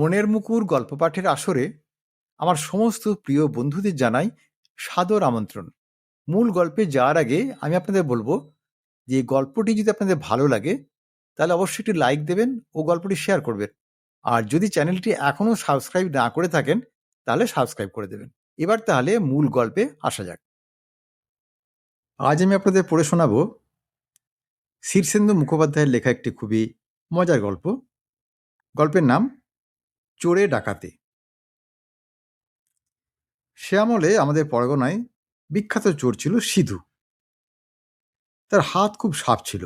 মনের মুকুর গল্প পাঠের আসরে আমার সমস্ত প্রিয় বন্ধুদের জানাই সাদর আমন্ত্রণ। মূল গল্পে যাওয়ার আগে আমি আপনাদের বলবো যে এই গল্পটি যদি আপনাদের ভালো লাগে তাহলে অবশ্যই একটি লাইক দেবেন ও গল্পটি শেয়ার করবেন। আর যদি চ্যানেলটি এখনো সাবস্ক্রাইব না করে থাকেন তাহলে সাবস্ক্রাইব করে দেবেন। এবার তাহলে মূল গল্পে আসা যাক। আজ আমি আপনাদের পড়ে শোনাবো শীর্ষেন্দু মুখোপাধ্যায়ের লেখা একটি খুবই মজার গল্প। গল্পের নাম চোরে ডাকাতে। সে আমলে আমাদের পরগনায় বিখ্যাত চোর ছিল সিধু। তার হাত খুব সাপ ছিল,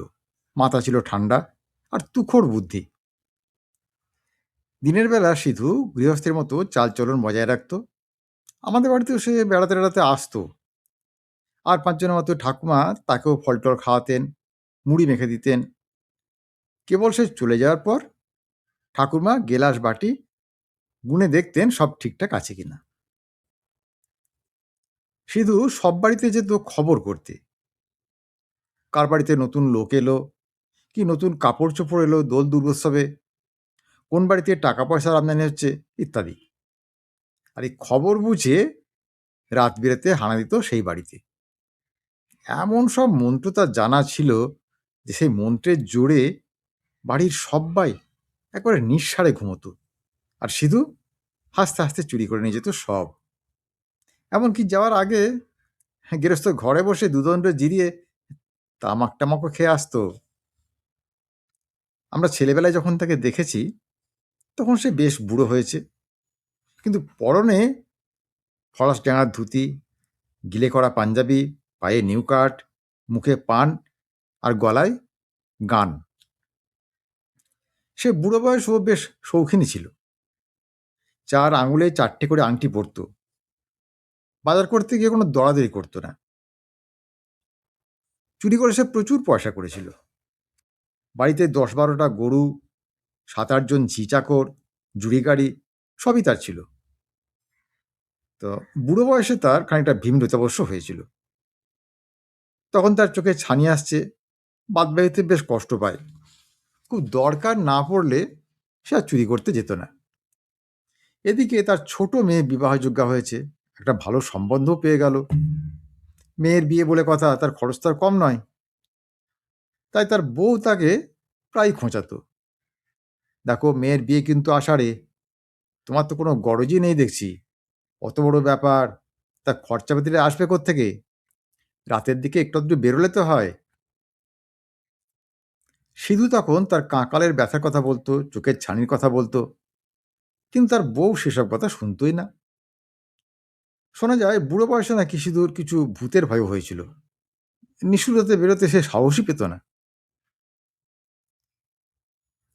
মাথা ছিল ঠান্ডা আর তুখোড় বুদ্ধি। দিনের বেলা সিধু গৃহস্থের মতো চালচলন বজায় রাখত। আমাদের বাড়িতেও সে বেড়াতে বেড়াতে আসতো। আর পাঁচজনের মতো ঠাকুমা তাকেও ফল টল খাওয়াতেন, মুড়ি মেখে দিতেন। কেবল সে চলে যাওয়ার পর ঠাকুরমা গেলাস বাটি গুনে দেখতেন সব ঠিকঠাক আছে কিনা। সিধু সব বাড়িতে যেত খবর করতে, কার বাড়িতে নতুন লোক এলো, কি নতুন কাপড় চোপড় এলো দোল দুর্গোৎসবে, কোন বাড়িতে টাকা পয়সার আমদানি হচ্ছে ইত্যাদি। আর এই খবর বুঝে রাত বিরেতে হানা দিত সেই বাড়িতে। এমন সব মন্ত্র তার জানা ছিল যে সেই মন্ত্রের জোরে বাড়ির সবাই একবারে নিঃসাড়ে ঘুমতো। আর সিধু হাসতে হাসতে চুরি করে নিয়ে যেত সব। এমনকি যাওয়ার আগে গৃহস্থ ঘরে বসে দুদণ্ড জিরিয়ে তামাক টামাকও খেয়ে আসতো। আমরা ছেলেবেলায় যখন তাকে দেখেছি তখন সে বেশ বুড়ো হয়েছে, কিন্তু পরনে ফরাস ডাঙার ধুতি, গিলে করা পাঞ্জাবি, পায়ে নিউকাট, মুখে পান আর গলায় গান। সে বুড়ো বয়সও বেশ শৌখিনী ছিল। 4 আঙুলে 4টে করে আংটি পরত। বাজার করতে গিয়ে কোনো দরাদরি করতো না। চুরি করে সে প্রচুর পয়সা করেছিল। বাড়িতে 10-12টা গরু, 7-8 জন ঝি চাকর, জুড়ি গাড়ি সবই তার ছিল। তো বুড়ো বয়সে তার খানিকটা ভীমরতাবশ্য হয়েছিল। তখন তার চোখে ছানি আসছে, বাদবাকিতে বেশ কষ্ট পায়। খুব দরকার না পড়লে সে আর চুরি করতে যেত না। এদিকে তার ছোট মেয়ে বিবাহযোগ্যা হয়েছে, একটা ভালো সম্বন্ধও পেয়ে গেল। মেয়ের বিয়ে বলে কথা, তার খরচ তার কম নয়। তাই তার বউ তাকে প্রায় খোঁচাতো, দেখো মেয়ের বিয়ে কিন্তু আষাঢ়ে, তোমার তো কোনো গরজই নেই দেখছি, অত বড় ব্যাপার, তা খরচাপাতিটা আসবে কোত্থেকে? রাতের দিকে একটু আধটু বেরোলে তো হয়। সিধু তখন তার কাঁকালের ব্যথার কথা বলতো, চোখের ছানির কথা বলতো, কিন্তু তার বউ সেসব কথা শুনতোই না। শোনা যায় বুড়ো বয়সে নাকি সিধুর কিছু ভূতের ভয় হয়েছিল, নিশুরাতে বেরোতে সে সাহসই পেত না।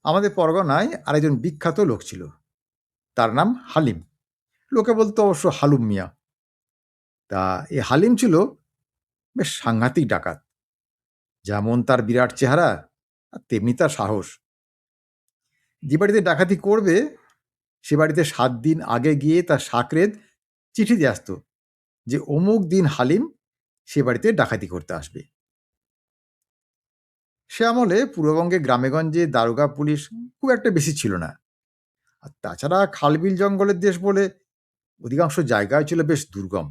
আমাদের পরগনায় আরেকজন বিখ্যাত লোক ছিল, তার নাম হালিম। লোকে বলতো অবশ্য হালুম মিয়া। তা এই হালিম ছিল বেশ সাংঘাতিক ডাকাত। যেমন তার বিরাট চেহারা আর তেমনি তার সাহস। যে বাড়িতে ডাকাতি করবে সে বাড়িতে 7 দিন আগে গিয়ে তার সাকরেদ চিঠি দিয়ে আসতো যে অমুক দিন হালিম সে বাড়িতে ডাকাতি করতে আসবে। সে আমলে পূর্ববঙ্গে গ্রামেগঞ্জে দারোগা পুলিশ খুব একটা বেশি ছিল না। আর তাছাড়া খালবিল জঙ্গলের দেশ বলে অধিকাংশ জায়গায় ছিল বেশ দুর্গম।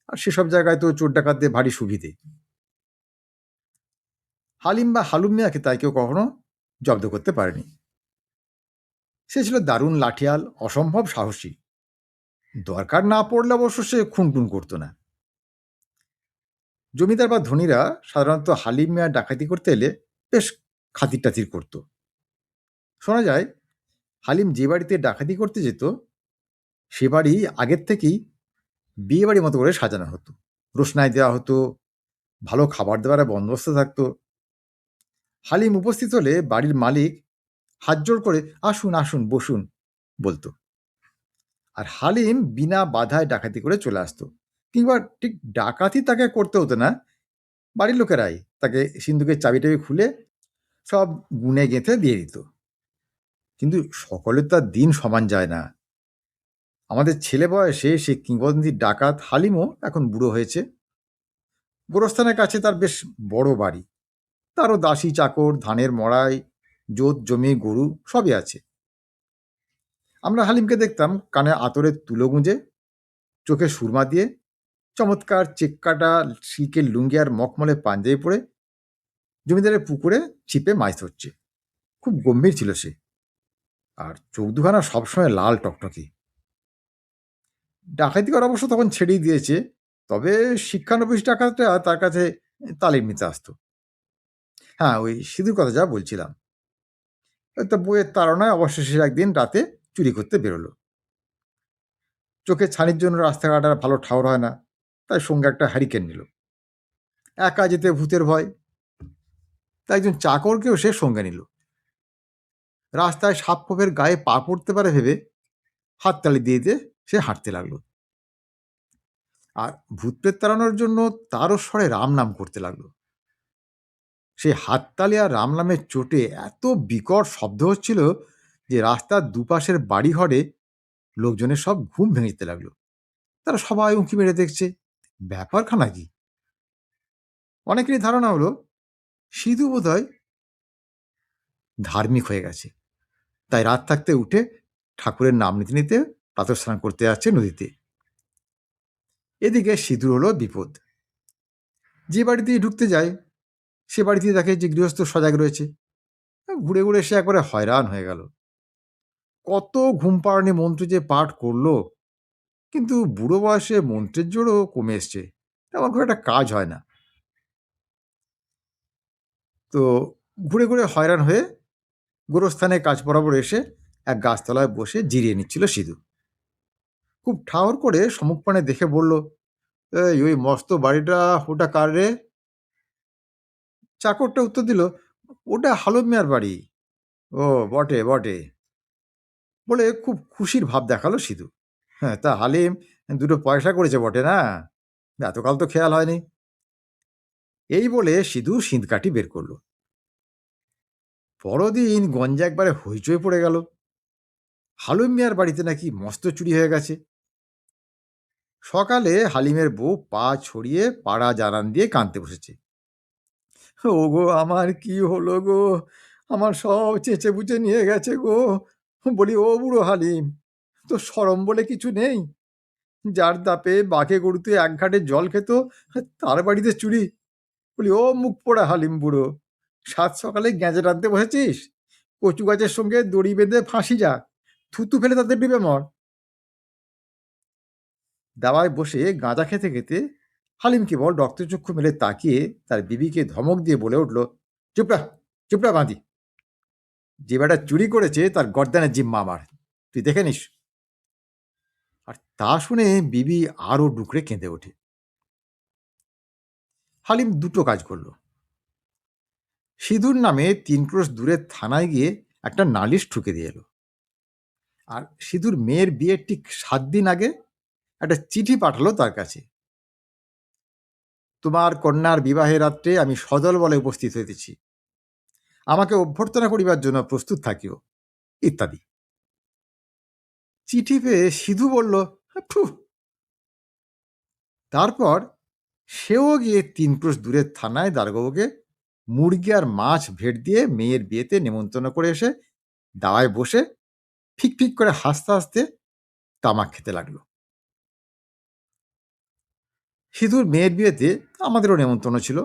আর সেসব জায়গায় তো চোর ডাকাতদের ভারী সুবিধে। হালিম বা হালুম মিয়াকে তাই কেউ কখনো জব্দ করতে পারেনি। সে ছিল দারুণ লাঠিয়াল, অসম্ভব সাহসী। দরকার না পড়লে অবশ্য সে খুনটুন করতো না। জমিদার বা ধনীরা সাধারণত হালিম মিয়া ডাকাতি করতে এলে বেশ খাতির টাতির করত। শোনা যায় হালিম যে বাড়িতে ডাকাতি করতে যেত সে বাড়ি আগের থেকেই বিয়ে বাড়ির মতো করে সাজানো হতো, রোশনাই দেওয়া হতো, ভালো খাবার দাবারের বন্দোবস্ত থাকতো। হালিম উপস্থিত হলে বাড়ির মালিক হাত জোড় করে আসুন আসুন বসুন বলতো। আর হালিম বিনা বাধায় ডাকাতি করে চলে আসতো, কিংবা ঠিক ডাকাতি তাকে করতে হতো না, বাড়ির লোকেরাই তাকে সিন্ধুকের চাবি টাবি খুলে সব গুনে গেঁথে দিয়ে দিত। কিন্তু সকলের তার দিন সমান যায় না। আমাদের ছেলে বয়সে সে কিংবদন্তি ডাকাত হালিমও এখন বুড়ো হয়েছে। গোরস্থানের কাছে তার বেশ বড় বাড়ি, তারও দাসী চাকর, ধানের মড়াই, জোত জমি, গরু সবই আছে। আমরা হালিমকে দেখতাম কানে আতরের তুলো গুঁজে, চোখে সুরমা দিয়ে, চমৎকার চেক কাটা সিল্কের লুঙ্গি আর মখমলে পাঞ্জাবি পরে জমিদারের পুকুরে ছিপে মাছ ধরছে। খুব গম্ভীর ছিল সে, আর চোখ দুখানা সবসময় লাল টকটকে। ডাকাতি করা অবশ্য তখন ছেড়েই দিয়েছে, তবে শিক্ষানবিশ ডাকাতরা তার কাছে তালিম নিতে আসতো। হ্যাঁ, ওই সিধুর কথা যা বলছিলাম, ওই তো বইয়ের তাড়নায় অবশেষে একদিন রাতে চুরি করতে বেরোলো। চোখে ছানির জন্য রাস্তাঘাট আর ভালো ঠাউর হয় না, তাই সঙ্গে একটা হ্যারিকেন নিল। একা যেতে ভূতের ভয়, তাই একজন চাকরকেও সে সঙ্গে নিল। রাস্তায় সাপ খোপের গায়ে পা পড়তে পারে ভেবে হাততালি দিয়ে দিয়ে সে হাঁটতে লাগলো। আর ভূত প্রেত তাড়ানোর জন্য তারও স্বরে রাম নাম করতে লাগলো। সেই হাততালি আর রাম নামের চোটে এত বিকট শব্দ হচ্ছিল যে রাস্তার দুপাশের বাড়িঘরে লোকজনের সব ঘুম ভেঙে যেতে লাগলো। তারা সবাই উঁকি মেরে দেখছে, ব্যাপারখানা কি। অনেকেরই ধারণা হলো সিধু বোধহয় ধার্মিক হয়ে গেছে, তাই রাত থাকতে উঠে ঠাকুরের নাম নিতে নিতে প্রাতঃস্নান করতে যাচ্ছে নদীতে। এদিকে সিধুর হলো বিপদ। যে বাড়িতেই ঢুকতে যায় সে বাড়িতে দেখে যে গৃহস্থ সজাগ রয়েছে। ঘুরে ঘুরে সে একবারে হয়রান হয়ে গেল। কত ঘুম পাড়ানি মন্ত্র যে পাঠ করলো, কিন্তু বুড়ো বয়সে মন্ত্রের জোরও কমে এসছে, তেমন খুব একটা কাজ হয় না। তো ঘুরে ঘুরে হয়রান হয়ে গোরস্থানে কাজ বরাবর এসে এক গাছতলায় বসে জিরিয়ে নিচ্ছিল সিধু। খুব ঠাহর করে সমুখপানে দেখে বলল, এই ওই মস্ত বাড়িটা ওটা কার রে? চাকরটা উত্তর দিল, ওটা হালুম মিয়ার বাড়ি। ও, বটে বটে, বলে খুব খুশির ভাব দেখালো সিধু। হ্যাঁ, তা হালিম দুটো পয়সা করেছে বটে না, এতকাল তো খেয়াল হয়নি। এই বলে সিধু সিঁধকাঠি বের করলো। পরদিন গঞ্জে একবারে হইচই পড়ে গেল। হালুম মিয়ার বাড়িতে নাকি মস্ত চুরি হয়ে গেছে। সকালে হালিমের বউ পা ছড়িয়ে পাড়া জানান দিয়ে কাঁদতে বসেছে। ওগো, আমার কি হলো গো, আমার সব চেঁচে বুচে নিয়ে গেছে গো। বলি, ও বুড়ো হালিম, তো সরম বলে কিছু নেই? যার দাপে বাঘে গরুতে এক ঘাটে জল খেত, তার বাড়িতে চুরি? বলি, ও মুখ পোড়া হালিম বুড়ো, সাত সকালে গ্যাঁজে টানতে বসেছিস? কচু গাছের সঙ্গে দড়ি বেঁধে ফাঁসি যা, থুতু ফেলে তাদের ডুবে মর। দাওয়ায় বসে গাঁজা খেতে খেতে হালিম কেবল রক্তচক্ষু মেলে তাকিয়ে তার বিবিকে ধমক দিয়ে বলে উঠল, চুপড়া, চুপড়া বাঁধি, যে বেটা চুরি করেছে তার গর্দানের জিম্মা আমার, তুই দেখে নিস। আর তা শুনে বিবি আরো ডুকরে কেঁদে ওঠে। হালিম দুটো কাজ করলো। সিধুর নামে 3 ক্রোশ দূরের থানায় গিয়ে একটা নালিশ ঠুকে দিয়ে এলো। আর সিধুর মেয়ের বিয়ের ঠিক 7 দিন আগে একটা চিঠি পাঠালো তার কাছে, তোমার কন্যার বিবাহের রাত্রে আমি সদল বলে উপস্থিত হইতেছি, আমাকে অভ্যর্থনা করিবার জন্য প্রস্তুত থাকিও, ইত্যাদি। চিঠি পেয়ে সিধু বলল, ফুহ। তারপর সেও গিয়ে 3 ক্রোশ দূরের থানায় দারোগাবুকে মুরগি আর মাছ ভেট দিয়ে মেয়ের বিয়েতে নেমন্তন্ন করে এসে দাওয়ায় বসে ফিক ফিক করে হাসতে হাসতে তামাক খেতে লাগলো। সিধুর মেয়ের বিয়েতে আমাদেরও নেমন্তন্ন ছিল।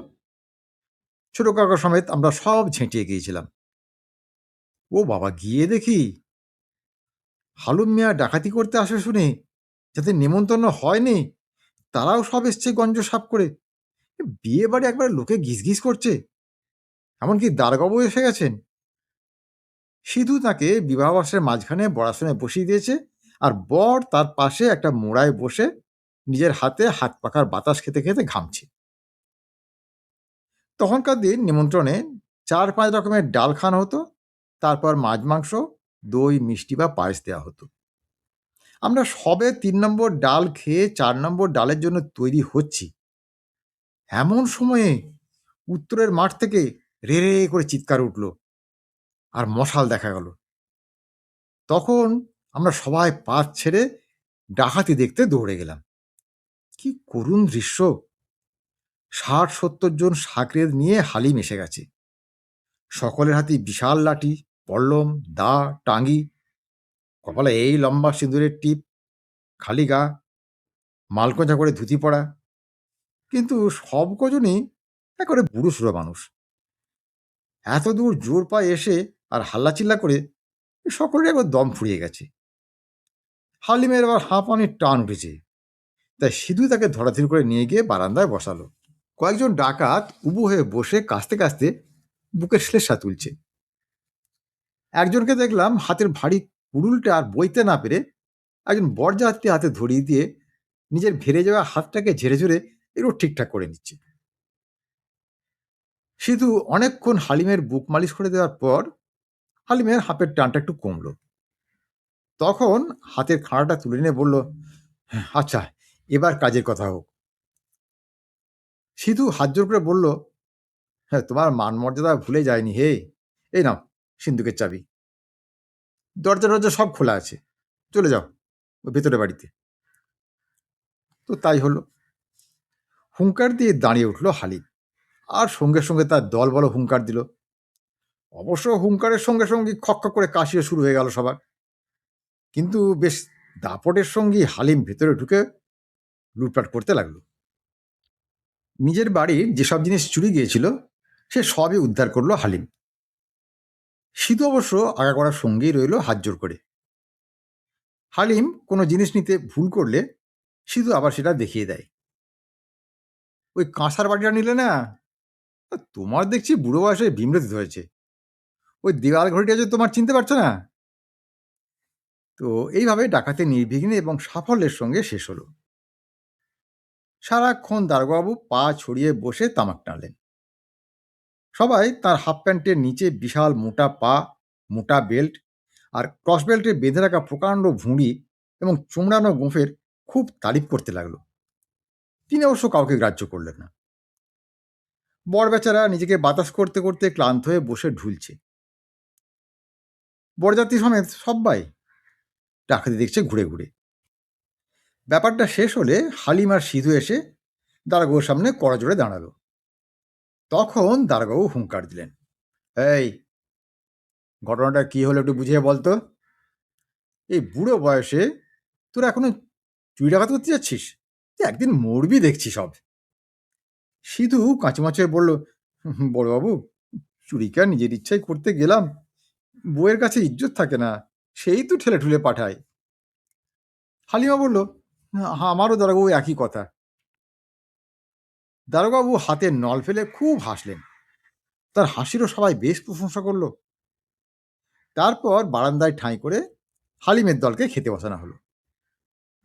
ছোট কাকা সমেত আমরা সব ঝেঁটিয়ে গিয়েছিলাম। ও বাবা, গিয়ে দেখি হালুম মিয়া ডাকাতি করতে আসে শুনে যাদের নেমন্তন্ন হয়নি তারাও সব এসছে গঞ্জ সাপ করে। বিয়ে বাড়ি একবার লোকে গিজগিজ করছে, এমনকি দারোগাবু এসে গেছেন। সিধু তাকে বিবাহবাসের মাঝখানে বড়াসনে বসিয়ে দিয়েছে, আর বর তার পাশে একটা মোড়ায় বসে নিজের হাতে হাত পাখার বাতাস খেতে খেতে ঘামছে। তখনকার দিন নিমন্ত্রণে 4-5 রকমের ডাল খাওয়ানো হতো, তারপর মাছ মাংস, দই, মিষ্টি বা পায়েস দেওয়া হতো। আমরা সবে 3 নম্বর ডাল খেয়ে 4 নম্বর ডালের জন্য তৈরি হচ্ছি, এমন সময়ে উত্তরের মাঠ থেকে রে রে করে চিৎকার উঠল আর মশাল দেখা গেল। তখন আমরা সবাই পাত ছেড়ে ডাকাতি দেখতে দৌড়ে গেলাম। কি করুণ দৃশ্য! 60-70 জন সাকরেদ নিয়ে হালিম এসে গেছে। সকলের হাতে বিশাল লাঠি, পল্লম, দা, টাঙ্গি। কপালে এই লম্বা সিঁদুরের টিপ, খালি গা, মালকোঁচা করে ধুতি পরা, কিন্তু সব কজনই একেবারে বুড়ো সুড়ো মানুষ। এত দূর জোর পায়ে এসে আর হাল্লাচিল্লা করে সকলের একবার দম ফুরিয়ে গেছে। হালিমের আবার হাঁপানির টান উঠেছে, তাই সিধু তাকে ধরাধরি করে নিয়ে গিয়ে বারান্দায় বসালো। কয়েকজন ডাকাত উবু হয়ে বসে কাঁচতে কাঁচতে বুকের শ্লেষা তুলছে। একজনকে দেখলাম হাতের ভারী কুড়ুলটা আর বইতে না পেরে একজন বরযাত্রী হাতে ধরিয়ে দিয়ে নিজের ভেড়ে যাওয়া হাতটাকে ঝেড়ে ঝেড়ে এরও ঠিকঠাক করে নিচ্ছে। সিধু অনেকক্ষণ হালিমের বুক মালিশ করে দেওয়ার পর হালিমের হাতের টানটা একটু কমলো। তখন হাতের খাড়াটা তুলে নিয়ে বলল, আচ্ছা, এবার কাজের কথা হোক। সিধু হাত জোর করে বলল, হ্যাঁ, তোমার মান মর্যাদা ভুলে যায়নি হে। এই নাও সিন্ধুকের চাবি, দরজা দরজা সব খোলা আছে, চলে যাও ওই ভেতরে বাড়িতে। তো তাই হলো। হুঙ্কার দিয়ে দাঁড়িয়ে উঠল হালিম, আর সঙ্গে সঙ্গে তার দল বলো হুঙ্কার দিল। অবশ্য হুঙ্কারের সঙ্গে সঙ্গে খক্কা করে কাশিও শুরু হয়ে গেল সবার। কিন্তু বেশ দাপটের সঙ্গে হালিম ভেতরে ঢুকে লুটপাট করতে লাগলো। নিজের বাড়ির যেসব জিনিস চুরি গিয়েছিল সে সবই উদ্ধার করলো হালিম। সিধু অবশ্য আগাগোড়ার সঙ্গেই রইল হাত জোর করে। হালিম কোনো জিনিস নিতে ভুল করলে সিধু আবার সেটা দেখিয়ে দেয়। ওই কাঁসার বাটিটা নিলে না, তোমার দেখছি বুড়ো বয়সে বিমৃত হয়েছে। ওই দেওয়াল ঘড়িটা যে তোমার চিনতে পারছো না। তো এইভাবে ডাকাতি নির্বিঘ্নে এবং সাফল্যের সঙ্গে শেষ হলো। সারাক্ষণ দারোগাবু পা ছড়িয়ে বসে তামাক টানলেন। সবাই তার হাফ প্যান্টের নিচে বিশাল মোটা পা, মোটা বেল্ট আর ক্রস বেল্টে বেঁধে রাখা প্রকাণ্ড ভুঁড়ি এবং চোমড়ানো গোঁফের খুব তারিফ করতে লাগলো। তিনি অবশ্য কাউকে গ্রাহ্য করলেন না। বর বেচারা নিজেকে বাতাস করতে করতে ক্লান্ত হয়ে বসে ঢুলছে। বরযাত্রী সমেত সবাই ডাকাতি দেখছে ঘুরে ঘুরে। ব্যাপারটা শেষ হলে হালিম আর সিধু এসে দারোগাবুর সামনে করজোড়ে দাঁড়ালো। তখন দারোগাবু হুঙ্কার দিলেন, এই, ঘটনাটা কি হলো একটু বুঝিয়ে বলতো। এই বুড়ো বয়সে তোরা এখনো চুরি ডাকাত করতে যাচ্ছিস? তুই একদিন মরবি দেখছি সব। সিধু কাঁচুমাচু হয়ে বলল, বড়বাবু, চুরিটা নিজের ইচ্ছাই করতে গেলাম, বউয়ের কাছে ইজ্জত থাকে না, সেই তো ঠেলে ঠুলে পাঠায়। হালিমা বলল, আমারও দারোগাবু একই কথা। দারোগাবু হাতের নল ফেলে খুব হাসলেন। তার হাসিরও সবাই বেশ প্রশংসা করল। তারপর বারান্দায় ঠাঁই করে হালিমের দলকে খেতে বসানো হলো।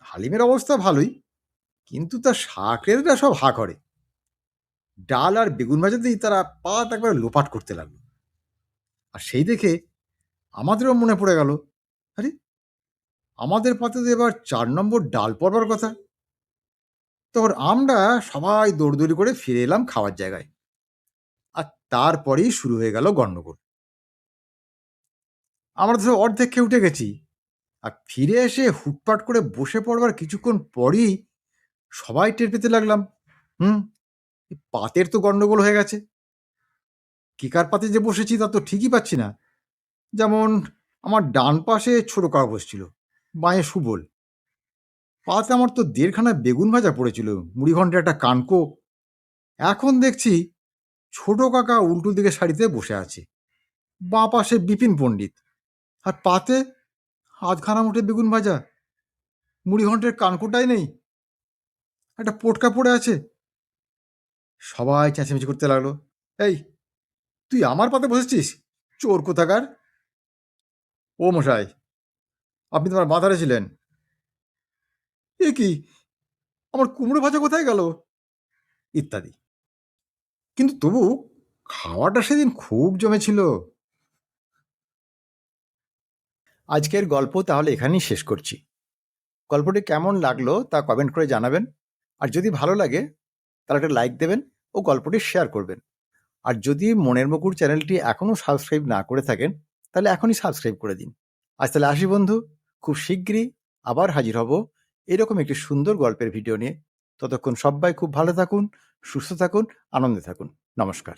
হালিমের অবস্থা ভালোই, কিন্তু তার শাকেররা সব হা করে। ডাল আর বেগুন ভাজাতেই তারা পাত একবার লোপাট করতে লাগলো। আর সেই দেখে আমাদেরও মনে পড়ে গেল, আরে, আমাদের পাতে তো এবার 4 নম্বর ডাল পড়বার কথা। তখন আমরা সবাই দৌড়দৌড়ি করে ফিরে এলাম খাওয়ার জায়গায়। আর তারপরেই শুরু হয়ে গেল গন্ডগোল। আমরা তো অর্ধেক খেয়ে উঠে গেছি, আর ফিরে এসে হুটপাট করে বসে পড়বার কিছুক্ষণ পরই সবাই টের পেতে লাগলাম, পাতের তো গন্ডগোল হয়ে গেছে। কিকার পাতে যে বসেছি তা তো ঠিকই পাচ্ছি না। যেমন আমার ডান পাশে ছোট কাকা বসছিল, বাঁয়ে সুবল। পাতে আমার তো 1.5খানা বেগুন ভাজা পড়েছিল, মুড়ি ঘন্টা একটা কানকো। এখন দেখছি ছোট কাকা উল্টো দিকে সারিতে বসে আছে, বাঁ পাশে বিপিন পণ্ডিত, আর পাতে 1/2খানা মুঠে বেগুন ভাজা, মুড়ি ঘন্টের কানকোটাই নেই, একটা পোটকা পড়ে আছে। সবাই চেঁচামেচি করতে লাগলো, এই, তুই আমার পাতে বসেছিস, চোর কোথাকার! ও মশাই, আপনি তোমার বাঁধারে ছিলেন। এ কি, আমার কুমড়ো ভাজা কোথায় গেল, ইত্যাদি। কিন্তু তবু খাওয়াটা সেদিন খুব জমেছিল। আজকের গল্প তাহলে এখানেই শেষ করছি। গল্পটি কেমন লাগলো তা কমেন্ট করে জানাবেন। আর যদি ভালো লাগে তাহলে একটা লাইক দেবেন ও গল্পটি শেয়ার করবেন। আর যদি মনের মুকুর চ্যানেলটি এখনও সাবস্ক্রাইব না করে থাকেন তাহলে এখনই সাবস্ক্রাইব করে দিন। আজ তাহলে আসি বন্ধু, খুব শীঘ্রই আবার হাজির হব এরকম একটি সুন্দর গল্পের ভিডিও নিয়ে। ততক্ষণ সবাই খুব ভালো থাকুন, সুস্থ থাকুন, আনন্দে থাকুন। নমস্কার।